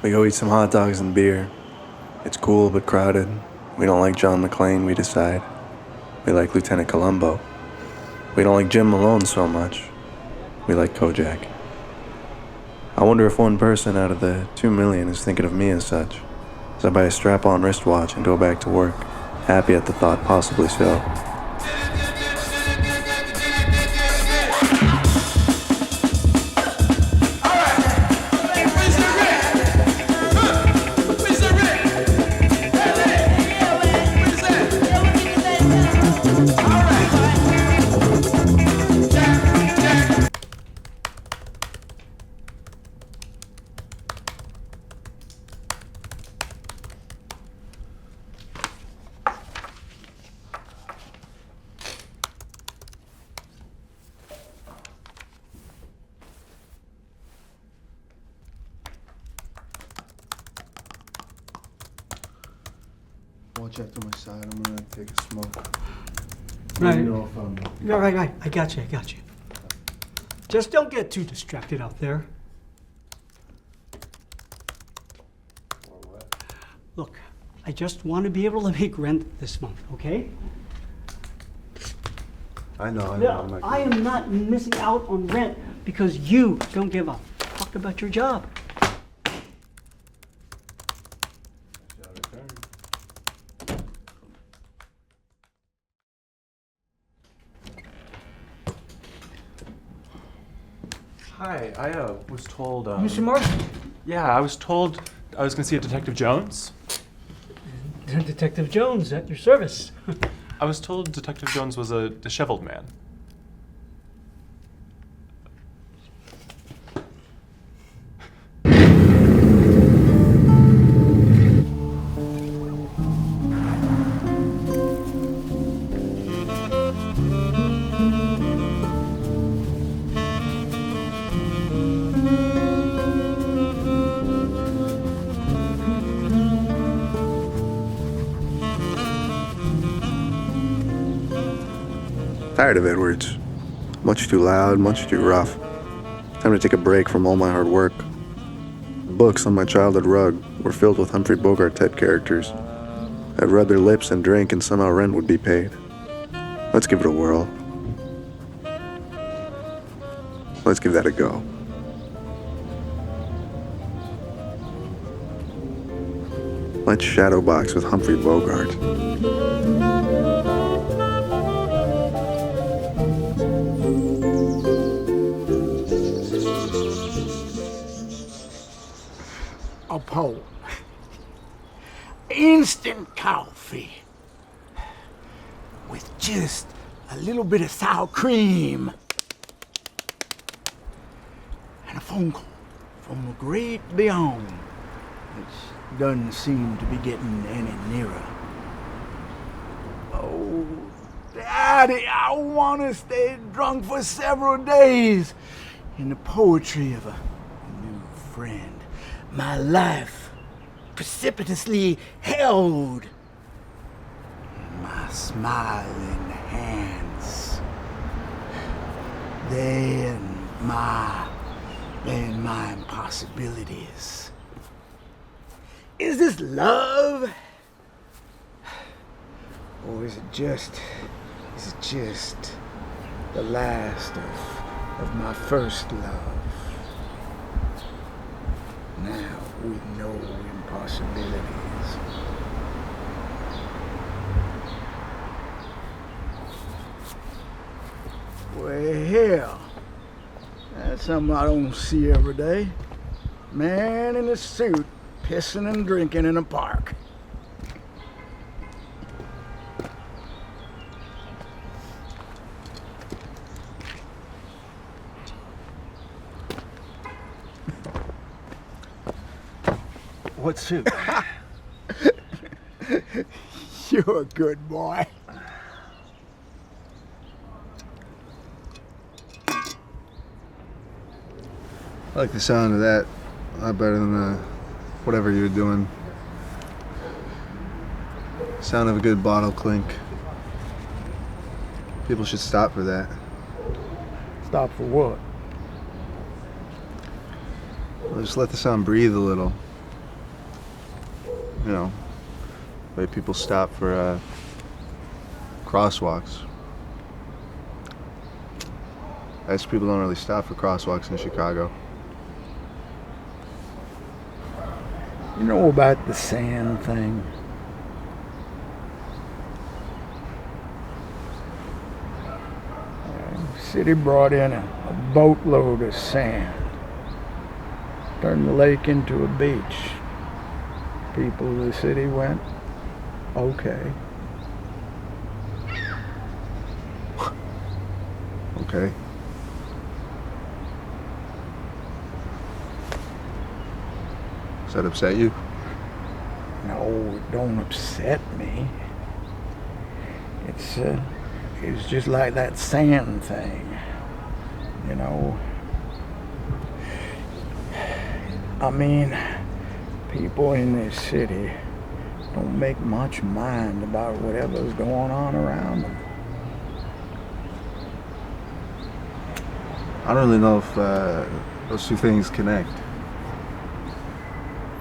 We go eat some hot dogs and beer. It's cool but crowded. We don't like John McClane, we decide. We like Lieutenant Columbo. We don't like Jim Malone so much. We like Kojak. I wonder if one person out of the 2 million is thinking of me as such, as I buy a strap-on wristwatch and go back to work, happy at the thought possibly so. Watch after my side. I'm gonna take a smoke. Right. I got you. Just don't get too distracted out there. Or what? Look, I just want to be able to make rent this month, okay? I know. No, I am not missing out on rent because you don't give a fuck about your job. Hi, I was told. Mr. Marsden. Yeah, I was told I was going to see a Detective Jones. Detective Jones at your service. I was told Detective Jones was a disheveled man. Tired of Edwards. Much too loud, much too rough. Time to take a break from all my hard work. The books on my childhood rug were filled with Humphrey Bogart-type characters. I'd rub their lips and drink and somehow rent would be paid. Let's give it a whirl. Let's give that a go. Let's shadowbox with Humphrey Bogart. A poem. Instant coffee. With just a little bit of sour cream. And a phone call from the great beyond, which doesn't seem to be getting any nearer. Oh, Daddy, I want to stay drunk for several days in the poetry of a new friend. My life precipitously held in my smiling hands. They and my impossibilities. Is this love? Or is it just the last of my first love? Now with no impossibilities. Well, hell, that's something I don't see every day. Man in a suit, pissing and drinking in a park. What suit? You're a good boy. I like the sound of that a lot better than whatever you're doing. Sound of a good bottle clink. People should stop for that. Stop for what? Well, just let the sound breathe a little. you know, the way people stop for crosswalks. I guess people don't really stop for crosswalks in Chicago. You know about the sand thing? City brought in a boatload of sand. Turned the lake into a beach. People of the city went, okay. Okay. Does that upset you? No, it don't upset me. It's just like that sand thing, you know. I mean, people in this city don't make much mind about whatever's going on around them. I don't really know if those two things connect.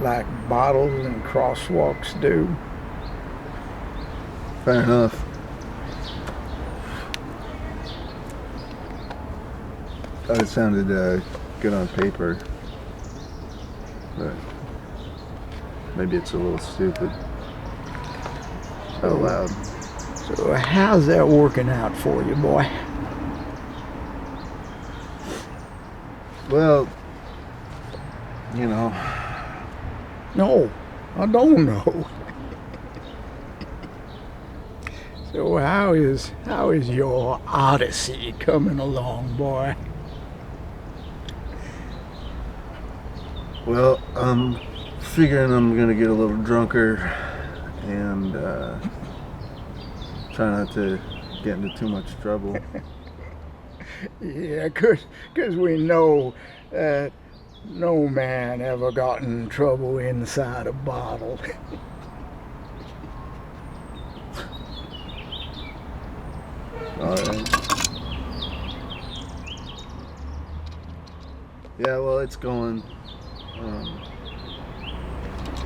Like bottles and crosswalks do. Fair enough. Thought it sounded good on paper, but maybe it's a little stupid. So loud. So how's that working out for you, boy? Well, you know, No, I don't know. So how is your odyssey coming along, boy? well, I'm figuring I'm gonna get a little drunker and try not to get into too much trouble. Yeah, 'cause we know that no man ever got in trouble inside a bottle. All right. Yeah, well, it's going.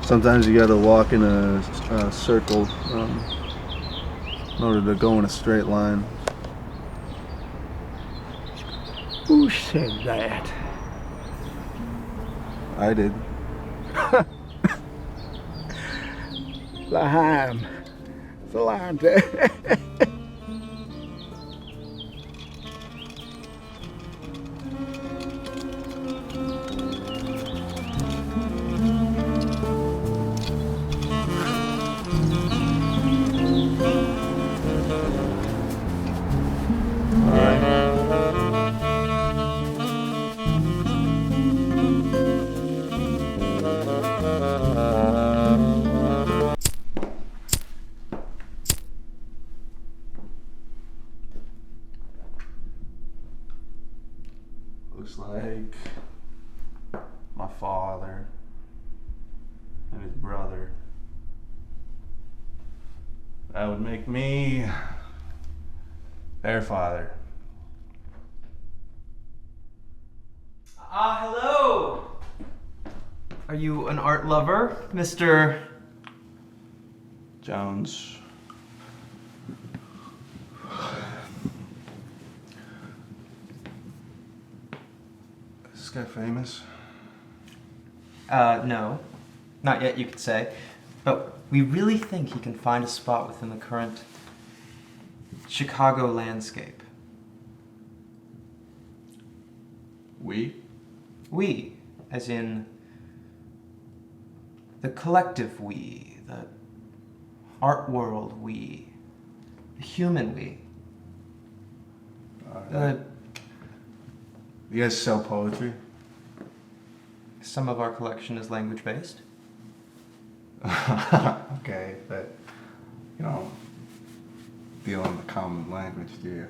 Sometimes you gotta walk in a circle in order to go in a straight line. Who said that? I did. Laheim. Salante. All right. Looks like my father and his brother. That would make me their father. Hello! Are you an art lover, Mr. Jones. Is this guy famous? No. Not yet, you could say. But we really think he can find a spot within the current Chicago landscape. We? We, as in the collective we, the art world we, the human we. You guys sell poetry? Some of our collection is language-based. Okay, but you don't deal in the common language, do you?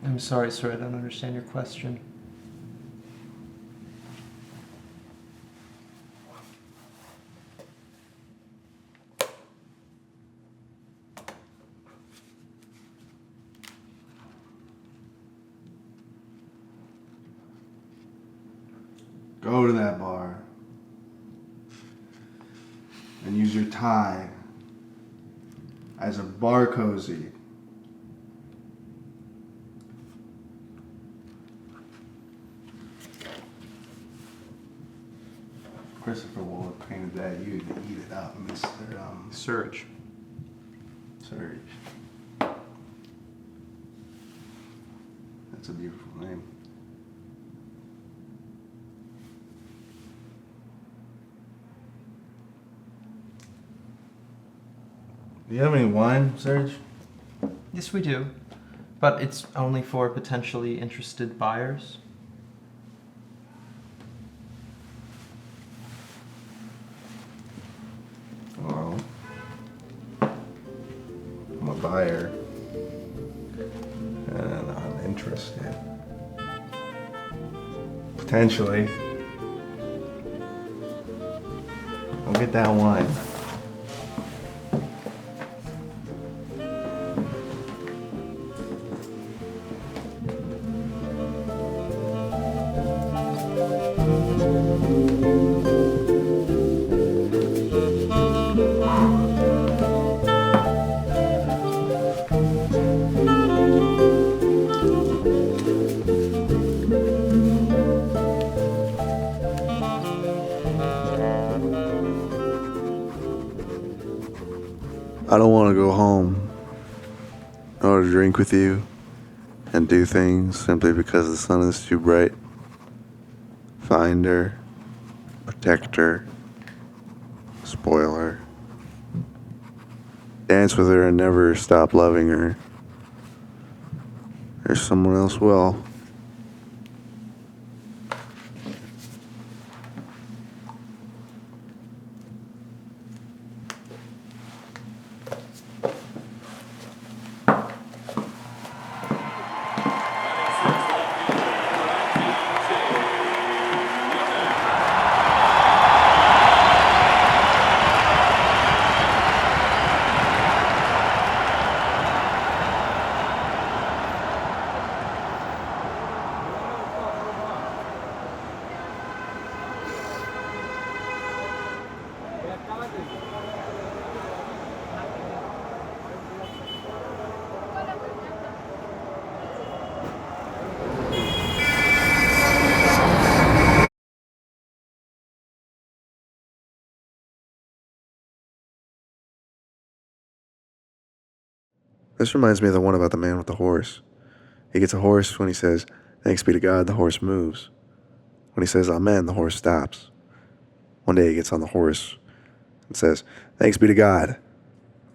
I'm sorry, sir, I don't understand your question. Go to that bar. use your tie as a bar cozy. Christopher would have painted that. You'd eat it up, Mr. Serge. Serge. That's a beautiful name. Do you have any wine, Serge? Yes, we do. But it's only for potentially interested buyers. Well, I'm a buyer. And I'm interested. Potentially. I'll get that wine. I don't want to go home or to drink with you and do things simply because the sun is too bright. Find her, protect her, spoil her, dance with her and never stop loving her. There's someone else will. This reminds me of the one about the man with the horse. He gets a horse. When he says, "Thanks be to God," the horse moves. When he says, "Amen," the horse stops. One day he gets on the horse and says, "Thanks be to God."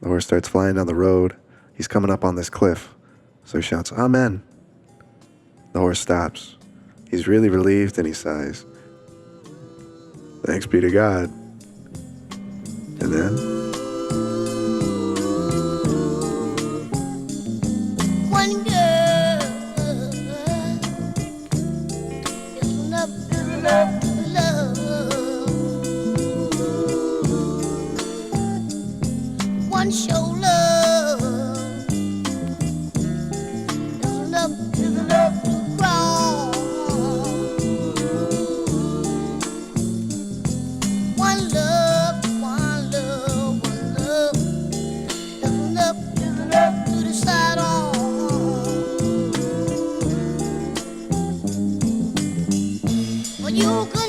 The horse starts flying down the road. He's coming up on this cliff. So he shouts, "Amen." The horse stops. He's really relieved and he sighs, "Thanks be to God." And then One girl is enough to love. One show love is enough to crawl. One love is enough to decide on. You could